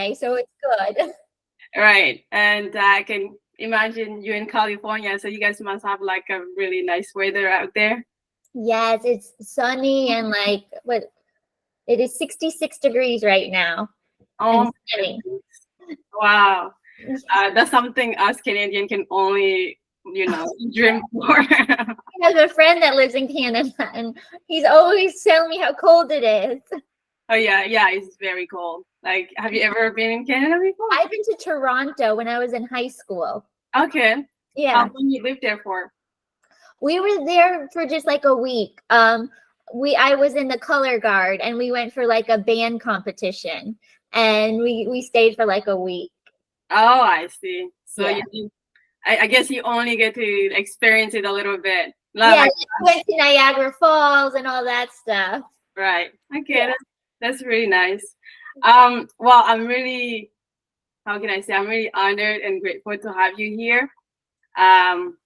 anyway, so it's good. Right. And I can imagine you in California, so you guys must have like a really nice weather out there. Yes, it's sunny and like what it is 66 degrees right now Oh and my sunny. goodness. Wow. That's something us Canadian can only, dream for. I have a friend that lives in Canada and he's always telling me how cold it is. Oh yeah, yeah, it's very cold. Like, have you ever been in Canada before? I've been to Toronto when I was in high school. Okay. How Yeah. long you lived there for? We were there for just like a week. I was in the color guard and we went for like a band competition and we stayed for like a week. Oh, I see. So Yeah. I guess you only get to experience it a little bit. Not Yeah, like we went to Niagara Falls and all that stuff. right. Okay, Yeah. that's really nice. Well, how can I say? I'm really honored and grateful to have you here. Um,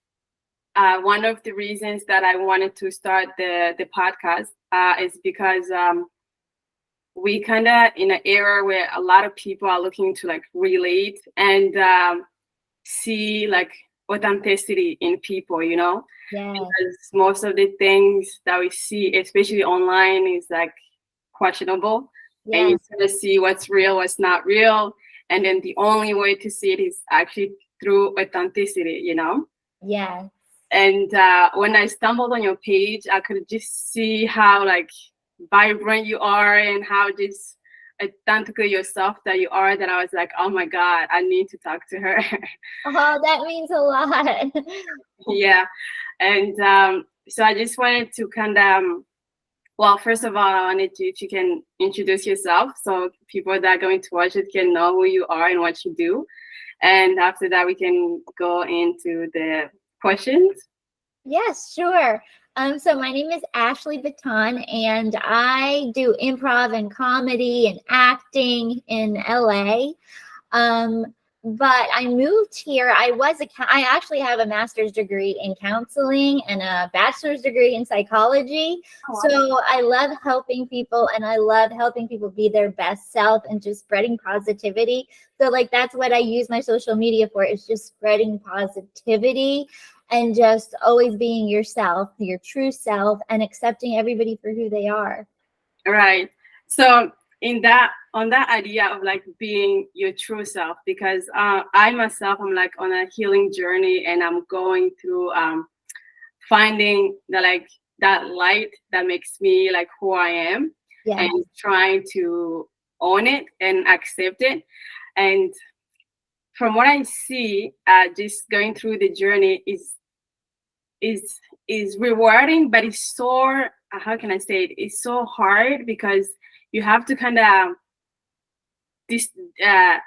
one of the reasons that I wanted to start the podcast is because we kind of in an era where a lot of people are looking to like relate and see like authenticity in people, Yeah. because most of the things that we see, especially online, is like questionable, and you Yes. kind of see what's real, what's not real, and then the only way to see it is actually through authenticity. Yeah. And when I stumbled on your page, I could just see how like vibrant you are and how just authentically yourself that you are. That I was like, oh my god, I need to talk to her. Oh, that means a lot. Yeah, and so I just wanted to kind of well, first of all, I wanted you, if you can introduce yourself so people that are going to watch it can know who you are and what you do. And after that, we can go into the questions. Yes, sure. So my name is Ashley Bitton, and I do improv and comedy and acting in LA. Um, but I moved here. I actually have a master's degree in counseling and a bachelor's degree in psychology. Oh, wow. So I love helping people and I love helping people be their best self and just spreading positivity. So like that's what I use my social media for, is just spreading positivity and just always being yourself, your true self, and accepting everybody for who they are. Right. So in that on that idea of like being your true self, because I myself I'm like on a healing journey and I'm going through finding that light that makes me like who I am, Yeah. and trying to own it and accept it. And from what I see, just going through the journey is is rewarding, but it's so how can I say it? It's so hard because you have to kind of this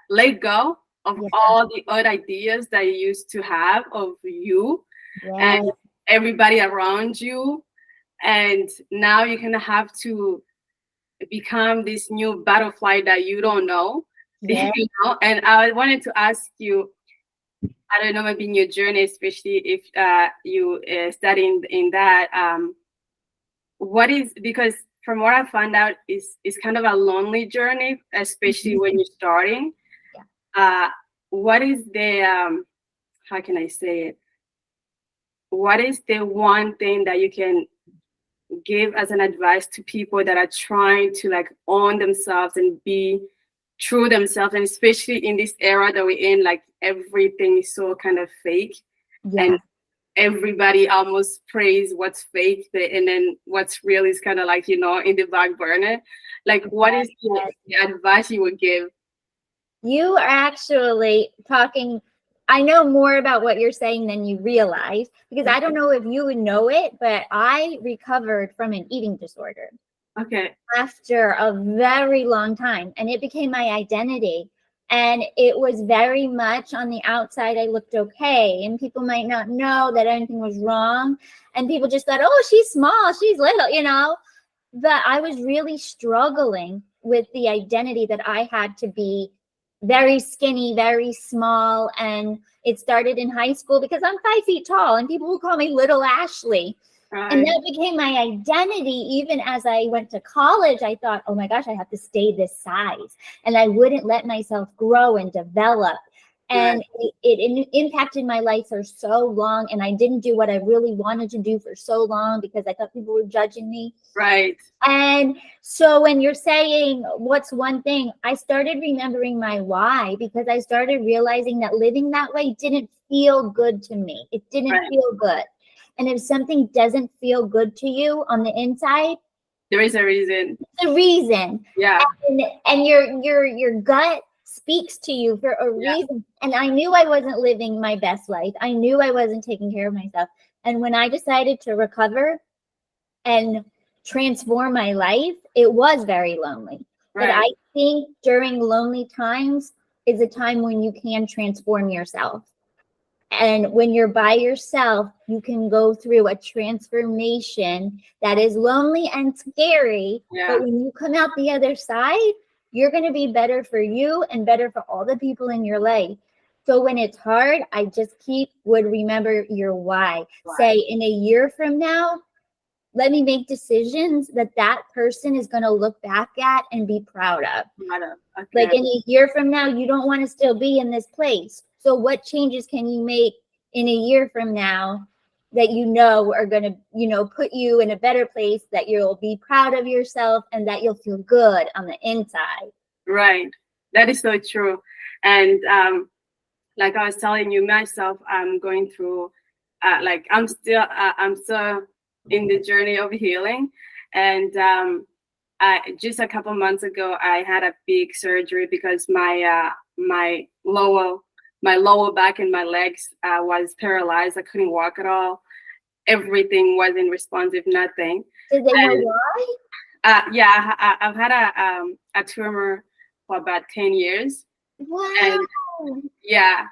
let go of Yeah. all the odd ideas that you used to have of you Yeah. and everybody around you, and now you're gonna have to become this new butterfly that you don't know. Yeah. And I wanted to ask you, I don't know, maybe in your journey, especially if you studying in that, what is, because from what I found out is kind of a lonely journey, especially when you're starting. Yeah. What is the how can I say it? What is the one thing that you can give as an advice to people that are trying to like own themselves and be true themselves, and especially in this era that we're in, like everything is so kind of fake, Yeah. and everybody almost praise what's fake, and then what's real is kind of like in the back burner. Like, what is the advice you would give? You are actually talking, I know more about what you're saying than you realize, because I don't know if you would know it, but I recovered from an eating disorder Okay. after a very long time, and it became my identity. And it was very much on the outside, I looked okay, and people might not know that anything was wrong. And people just thought, oh, she's small, she's little. But I was really struggling with the identity that I had to be very skinny, very small. And it started in high school because I'm 5 feet tall and people will call me little Ashley. And Right. that became my identity. Even as I went to college, I thought, oh my gosh, I have to stay this size. And I wouldn't let myself grow and develop. Right. And it impacted my life for so long. And I didn't do what I really wanted to do for so long because I thought people were judging me. Right. And so when you're saying what's one thing, I started remembering my why, because I started realizing that living that way didn't feel good to me. It didn't Right. feel good. And if something doesn't feel good to you on the inside, There is a reason. the reason. Yeah. And your gut speaks to you for a Yeah. reason. And I knew I wasn't living my best life. I knew I wasn't taking care of myself. And when I decided to recover and transform my life, it was very lonely. But Right. I think during lonely times is a time when you can transform yourself. And when you're by yourself, you can go through a transformation that is lonely and scary. Yeah. But when you come out the other side, you're going to be better for you and better for all the people in your life. So when it's hard, I just would remember your why. Why? Say in a year from now, let me make decisions that person is going to look back at and be proud of. Okay. Like in a year from now, you don't want to still be in this place. So what changes can you make in a year from now that you know are going to, put you in a better place, that you'll be proud of yourself and that you'll feel good on the inside? Right. That is so true. And like I was telling you myself, I'm going through, like I'm still in the journey of healing. And just a couple months ago, I had a big surgery because my lower back and my legs was paralyzed. I couldn't walk at all. Everything wasn't responsive, nothing. Did they know And, why? yeah, I've had a tumor for about 10 years. Wow. And yeah,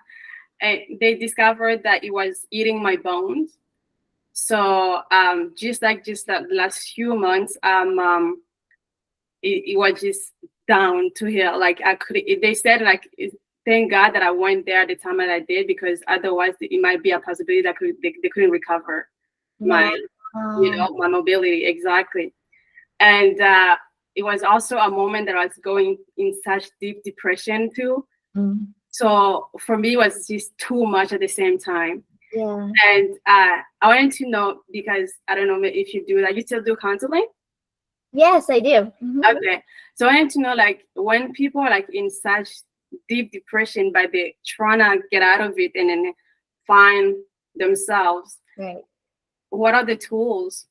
and they discovered that it was eating my bones. So just the last few months, it was just down to here. Like I could, they said like, thank God that I went there at the time that I did, because otherwise it might be a possibility that they couldn't recover my, my mobility. Exactly. And it was also a moment that I was going in such deep depression too. Mm. So for me, it was just too much at the same time. Yeah. And I wanted to know, because I don't know if you do that. You still do counseling? Yes, I do. Mm-hmm. Okay. So I wanted to know, like, when people are like in such deep depression, but they're trying to get out of it and then find themselves. Right. What are the tools?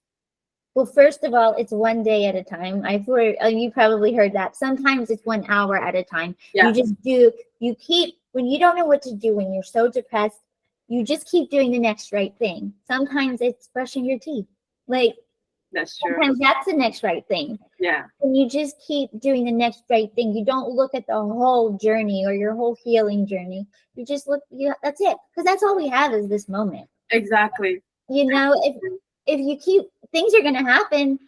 Well, first of all, it's one day at a time. You probably heard that. Sometimes it's 1 hour at a time. Yeah. When you don't know what to do, when you're so depressed, you just keep doing the next right thing. Sometimes it's brushing your teeth. Like, that's true. Sometimes that's the next right thing. Yeah. And you just keep doing the next right thing. You don't look at the whole journey or your whole healing journey. You just that's it. Because that's all we have is this moment. Exactly. If you keep, things are going to happen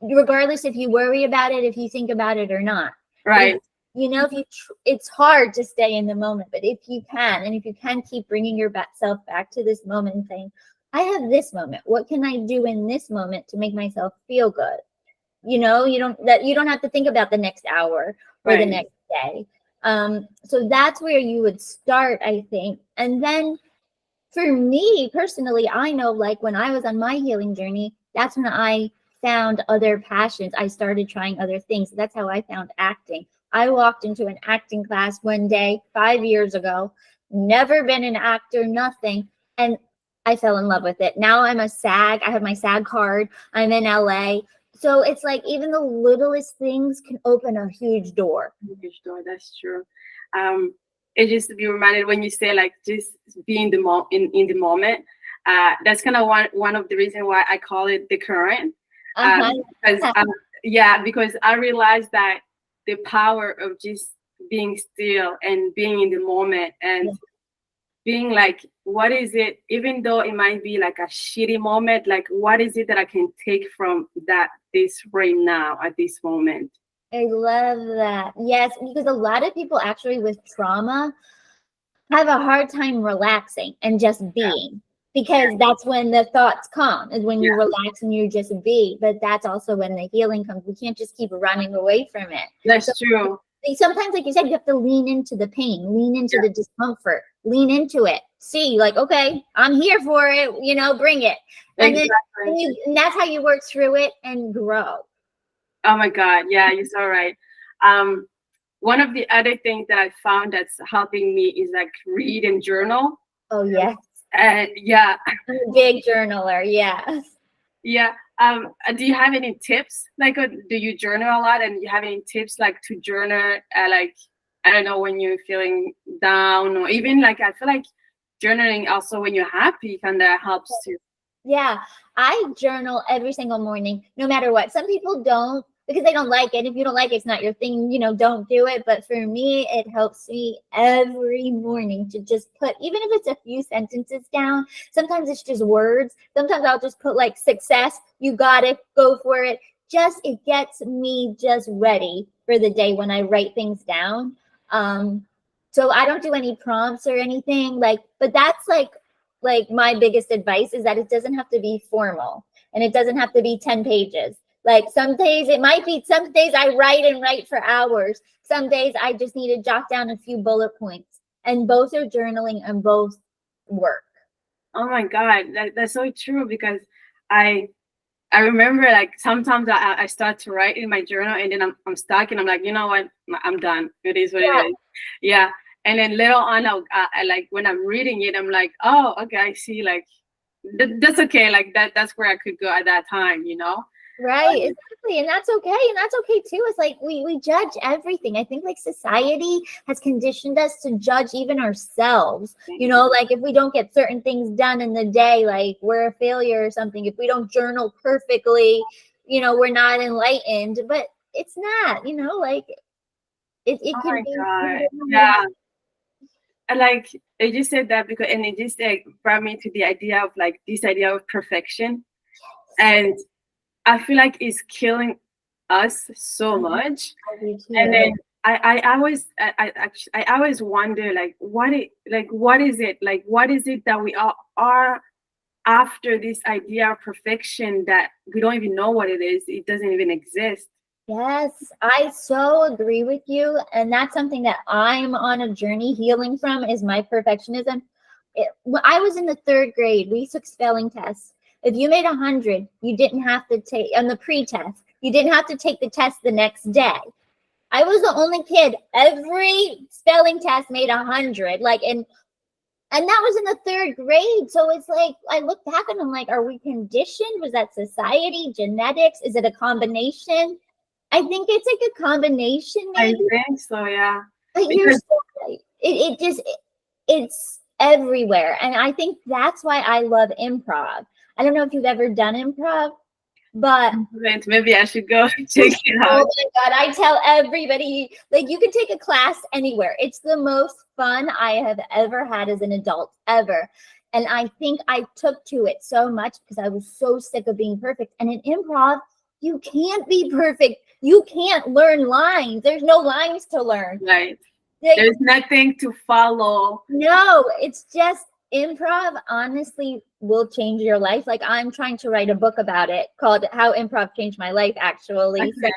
regardless if you worry about it, if you think about it or not. Right. It's hard to stay in the moment, but if you can keep bringing yourself back to this moment and saying, I have this moment. What can I do in this moment to make myself feel good? You don't have to think about the next hour or the next day. So that's where you would start, I think. And then for me personally, I know, like, when I was on my healing journey, that's when I found other passions. I started trying other things. That's how I found acting. I walked into an acting class one day 5 years ago, never been an actor, nothing. And I fell in love with it. Now I'm a SAG. I have my SAG card. I'm in LA. So it's like even the littlest things can open a huge door. Huge door. That's true. It just to be reminded when you say, like, just be in the in the moment. That's kind of one of the reasons why I call it the current. Because I realized that the power of just being still and being in the moment and being like, what is it, even though it might be like a shitty moment, like, what is it that I can take from this right now at this moment? I love that. Yes, because a lot of people actually with trauma have a hard time relaxing and just being. because that's when the thoughts come, is when you relax and you just be. But that's also when the healing comes. We can't just keep running away from it. That's true. Sometimes, like you said, you have to lean into the pain, lean into the discomfort, lean into it. See, like, okay, I'm here for it, bring it. And then and that's how you work through it and grow. Oh my God. Yeah, you're so right. One of the other things that I found that's helping me is like read and journal. Oh, yes. And yeah. I'm a big journaler. Yes. Yeah. Do you have any tips? Like, do you journal a lot? And you have any tips like to journal? Like, I don't know, when you're feeling down, or even like, I feel like journaling also when you're happy kind of helps too. Yeah, I journal every single morning, no matter what. Some people don't because they don't like it. If you don't like it, it's not your thing, don't do it. But for me, it helps me every morning to just put, even if it's a few sentences down, sometimes it's just words. Sometimes I'll just put like success, you got it, go for it. It gets me just ready for the day when I write things down. So I don't do any prompts or anything but that's like my biggest advice is that it doesn't have to be formal and it doesn't have to be 10 pages. Like some days some days I write for hours. Some days I just need to jot down a few bullet points, and both are journaling and both work. Oh my God, that's so true, because I remember like sometimes I start to write in my journal and then I'm stuck and I'm like, you know what, I'm done. It is what it is. Yeah. And then later on, I like when I'm reading it, I'm like, oh, okay, I see. Like that's okay. Like that's where I could go at that time, Right, exactly. And that's okay. And that's okay too. It's like we judge everything. I think like society has conditioned us to judge even ourselves. Like if we don't get certain things done in the day, like we're a failure or something. If we don't journal perfectly, we're not enlightened. But it's not, like it can be. God. Yeah. And like I just said that because, and it just like brought me to the idea of like this idea of perfection. And I feel like it's killing us so much. And then I always wonder like what is it that we are after this idea of perfection that we don't even know what it is. It doesn't even exist. Yes, I so agree with you. And that's something that I'm on a journey healing from, is my perfectionism. When I was in the 3rd grade, we took spelling tests. If you made 100, you didn't have to take on the pre-test. You didn't have to take the test the next day. I was the only kid. Every spelling test made 100. And that was in the 3rd grade. So it's like, I look back and I'm like, are we conditioned? Was that society, genetics? Is it a combination? I think it's like a combination, maybe. I think so, yeah. But you're so right. It's everywhere. And I think that's why I love improv. I don't know if you've ever done improv, but maybe I should go check it out. Oh my God, I tell everybody, like, you can take a class anywhere. It's the most fun I have ever had as an adult, ever. And I think I took to it so much because I was so sick of being perfect. And in improv, you can't be perfect. You can't learn lines. There's no lines to learn. Right. There's nothing to follow. No, it's just improv honestly will change your life. Like I'm trying to write a book about it called How Improv Changed My Life, actually. Okay.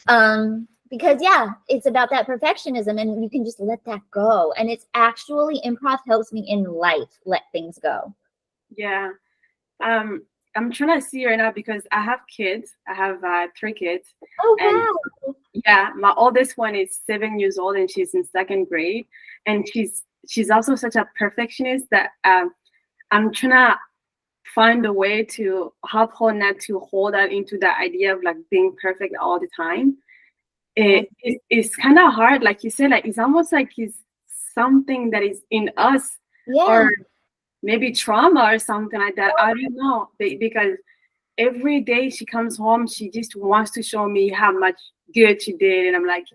So, because it's about that perfectionism and you can just let that go. And it's actually, improv helps me in life, let things go. Yeah. I'm trying to see right now because I have kids. I have 3 kids. Oh, wow. Yeah, my oldest one is 7 years old and she's in 2nd grade. And she's also such a perfectionist that I'm trying to find a way to help her not to hold that into the idea of like being perfect all the time. It's kind of hard, like you said, like it's almost like it's something that is in us, or maybe trauma or something like that. I don't know, because every day she comes home, she just wants to show me how much good she did, and I'm like,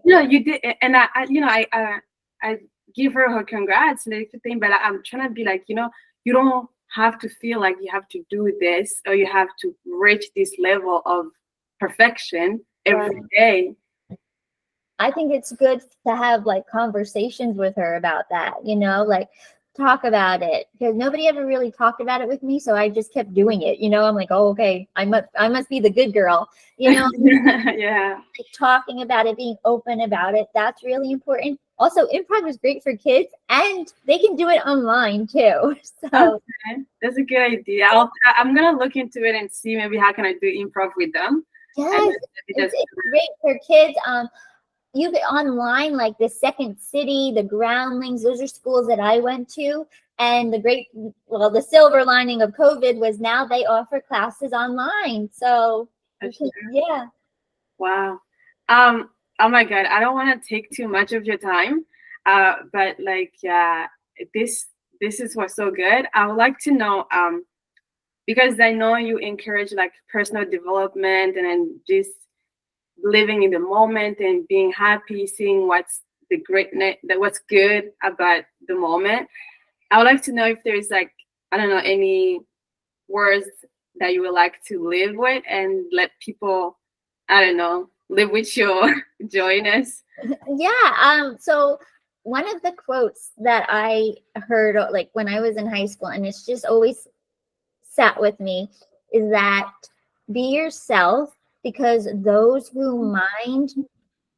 you did, and I give her congrats and everything, but I'm trying to be like, you don't have to feel like you have to do this or you have to reach this level of perfection every day. I think it's good to have like conversations with her about that, like talk about it because nobody ever really talked about it with me. So I just kept doing it. I'm like, oh, okay, I must be the good girl. Yeah. Like talking about it, being open about it. That's really important. Also, improv is great for kids and they can do it online too. So Okay, that's a good idea. I'm gonna look into it and see maybe how can I do improv with them. And yes, maybe just it's great for kids. You get online like the Second City, the Groundlings, those are schools that I went to. And the silver lining of COVID was now they offer classes online. So yeah. wow. Oh my God, I don't want to take too much of your time. But like this this is what's so good. I would like to know because I know you encourage like personal development and then just living in the moment and being happy, seeing what's the greatness that what's good about the moment. I would like to know if there's like, I don't know, any words that you would like to live with and let people, I don't know, live with your joyness. Yeah. So one of the quotes that I heard like when I was in high school, and it's just always sat with me, is that be yourself because those who mind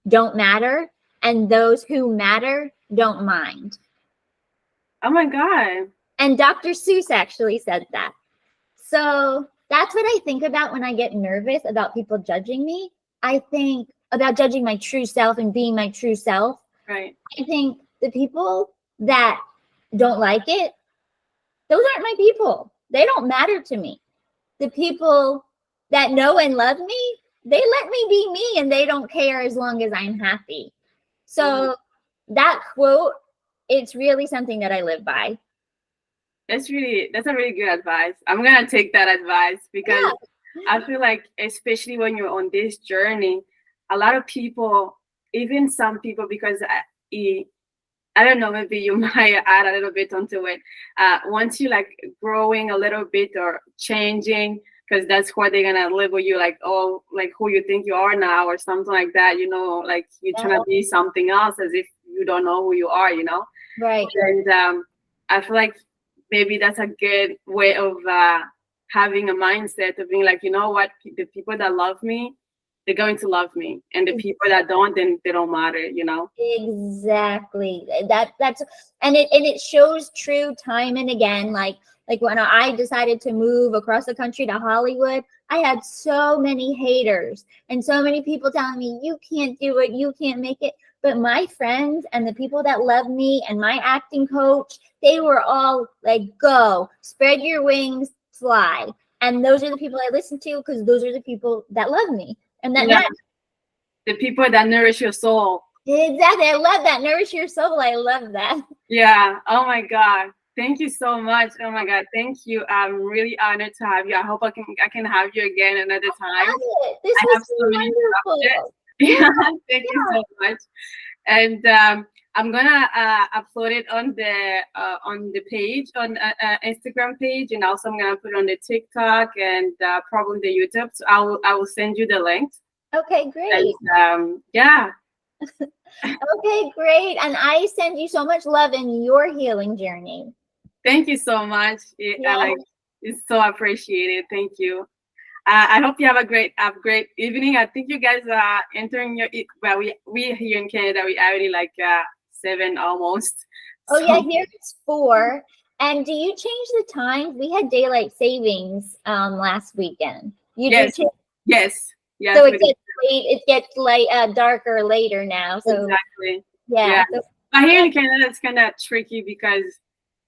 don't matter, and those who matter don't mind. Oh my God. And Dr. Seuss actually said that. So that's what I think about when I get nervous about people judging me. I think about judging my true self and being my true self. Right. I think the people that don't like it, those aren't my people. They don't matter to me. The people that know and love me, they let me be me and they don't care as long as I'm happy. So that quote, it's really something that I live by. That's a really good advice. I'm gonna take that advice because Yeah. I feel like especially when you're on this journey, a lot of people, even some people, because I don't know, maybe you might add a little bit onto it. Once you like growing a little bit or changing, because that's what they're gonna label you like, oh, like who you think you are now or something like that, like you're trying to be something else as if you don't know who you are, Right. And I feel like maybe that's a good way of having a mindset of being like, you know what, the people that love me, they're going to love me, and the people that don't, then they don't matter. Exactly. That's and it shows true time and again. Like when I decided to move across the country to Hollywood, I had so many haters and so many people telling me you can't do it, you can't make it. But my friends and the people that love me and my acting coach, they were all like, go, spread your wings, fly. And those are the people I listen to because those are the people that love me and that matter. The people that nourish your soul. Exactly. I love that. Nourish your soul. I love that. Yeah. Oh my God. Thank you so much. Oh my God. Thank you. I'm really honored to have you. I hope I can have you again another time. This I was have so so many wonderful. Yeah. Thank you so much. And I'm gonna upload it on the page on Instagram page, and also I'm gonna put it on the TikTok and probably the YouTube. So I will send you the links. Okay, great. And, yeah. Okay, great. And I send you so much love in your healing journey. Thank you so much. It's so appreciated. Thank you. I hope you have a great evening. I think you guys are entering well, we here in Canada, we already like 7 almost. Oh yeah, here it's 4. And do you change the time? We had daylight savings last weekend. You yes. do too? Yes. So it gets darker later now. So exactly. Yeah. So, but here in Canada, it's kind of tricky because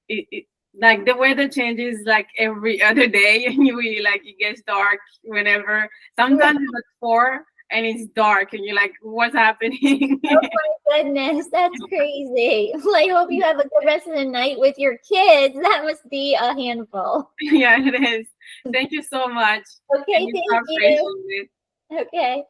it like the weather changes like every other day, and it gets dark whenever. Sometimes it's like 4 and it's dark, and you're like, what's happening? Oh my goodness, that's crazy. Well, I hope you have a good rest of the night with your kids. That must be a handful. Yeah, it is. Thank you so much. Okay, thank you. Okay.